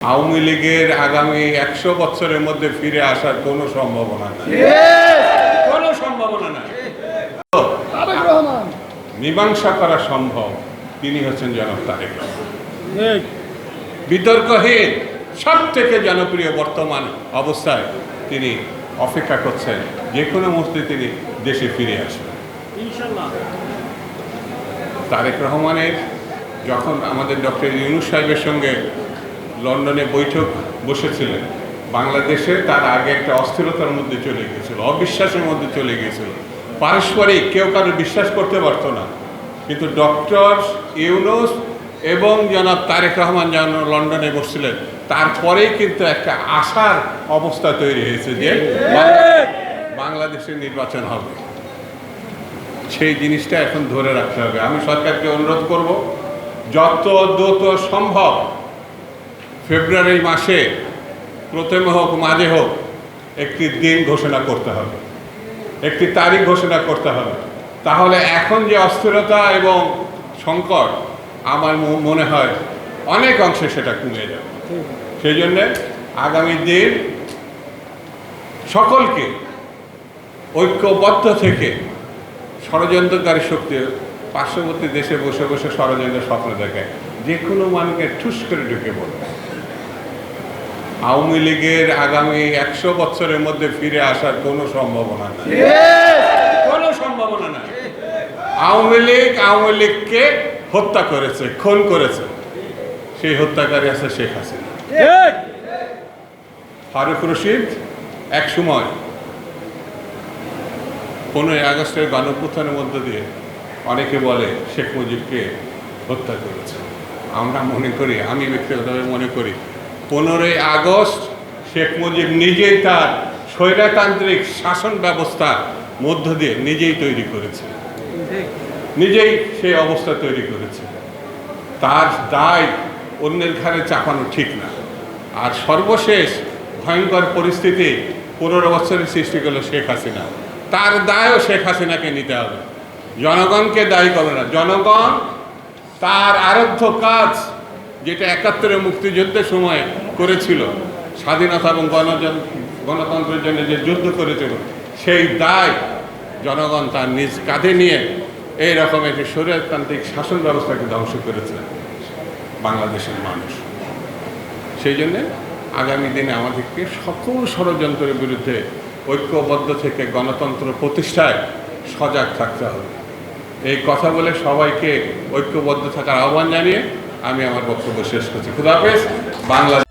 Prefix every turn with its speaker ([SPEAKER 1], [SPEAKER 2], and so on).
[SPEAKER 1] আওয়ামী লীগের আগামী ১০০ বছরের মধ্যে ফিরে আসার কোনো সম্ভাবনা নাই, কোনো সম্ভাবনা নাই। মীমাংসা করা সম্ভব, তিনি হচ্ছেন জনাব তারেক রহমান। বিতর্কহীন সব থেকে জনপ্রিয় বর্তমান অবস্থায় তিনি অপেক্ষা করছেন যে কোনো মুহূর্তে তিনি দেশে ফিরে আসবেন ইনশাআল্লাহ। তারেক রহমানের যখন আমাদের ডক্টর ইউনূস সাহেবের সঙ্গে লন্ডনে বৈঠক বসেছিলেন, বাংলাদেশে তার আগে একটা অস্থিরতার মধ্যে চলে গিয়েছিল, অবিশ্বাসের মধ্যে চলে গিয়েছিল, পারস্পরিক কেউ কারো বিশ্বাস করতে পারত না। কিন্তু ডক্টর ইউনূস এবং জনাব তারেক রহমান যখন লন্ডনে বসছিলেন, তারপরেই কিন্তু একটা আশার অবস্থা তৈরি হয়েছে যে বাংলাদেশের নির্বাচন হবে। সেই জিনিসটা এখন ধরে রাখতে হবে। আমি সরকারকে অনুরোধ করব, যত দ্রুত সম্ভব ফেব্রুয়ারি মাসে প্রথমে হোক মাঝে হোক একটি দিন ঘোষণা করতে হবে, একটি তারিখ ঘোষণা করতে হবে। তাহলে এখন যে অস্থিরতা এবং সংকট, আমার মনে হয় অনেক অংশে সেটা কমে যাবে। সেই জন্যে আগামী দিন সকলকে ঐক্যবদ্ধ থেকে ষড়যন্ত্রকারী শক্তি পার্শ্ববর্তী দেশে বসে বসে ষড়যন্ত্রের স্বপ্ন দেখে যে কোনো মানুষকে ঠুস করে ঢুকে পড়বে। আওয়ামী লীগের আগামী ১০০ বছরের মধ্যে ফিরে আসার কোনো সম্ভাবনা নাই, কোনো সম্ভাবনা নাই। আওয়ামী লীগকে হত্যা করেছে, খুন করেছে, সেই হত্যাকারী আছে শেখ হাসিনা। ফারুক রশিদ এক সময় 15ই আগস্টের গণঅভ্যুত্থানের মধ্য দিয়ে অনেকে বলে শেখ মুজিবকে হত্যা করেছে। আমরা মনে করি, আমি ব্যক্তিগতভাবে মনে করি, 15ই আগস্ট শেখ মুজিব নিজেই তার স্বৈরতান্ত্রিক শাসন ব্যবস্থার মধ্য দিয়ে নিজেই তৈরি করেছে, নিজেই সেই অবস্থা তৈরি করেছে। তার দায় অন্যের ঘাড়ে চাপানো ঠিক না। আর সর্বশেষ ভয়ঙ্কর পরিস্থিতি 15 বছরের সৃষ্টি করলো শেখ হাসিনা, তার দায়ও শেখ হাসিনাকে নিতে হবে, জনগণকে দায়ী করে না। জনগণ তার আরাধ্য কাজ, যেটা ৭১ মুক্তিযুদ্ধের সময় করেছিল, স্বাধীনতা এবং গণতন্ত্রের জন্য যে যুদ্ধ করেছিল, সেই দায় জনগণ তার নিজ কাঁধে নিয়ে এই রকম একটি স্বৈরতান্ত্রিক শাসন ব্যবস্থাকে ধ্বংস করেছে বাংলাদেশের মানুষ। সেই জন্যে আগামী দিনে আমাদেরকে সকল ষড়যন্ত্রের বিরুদ্ধে ঐক্যবদ্ধ থেকে গণতন্ত্র প্রতিষ্ঠায় সজাগ থাকতে হবে। এই কথা বলে সবাইকে ঐক্যবদ্ধ থাকার আহ্বান জানিয়ে আমি আমার বক্তব্য শেষ করছি। খুদা হাফেজ। বাংলাদেশ।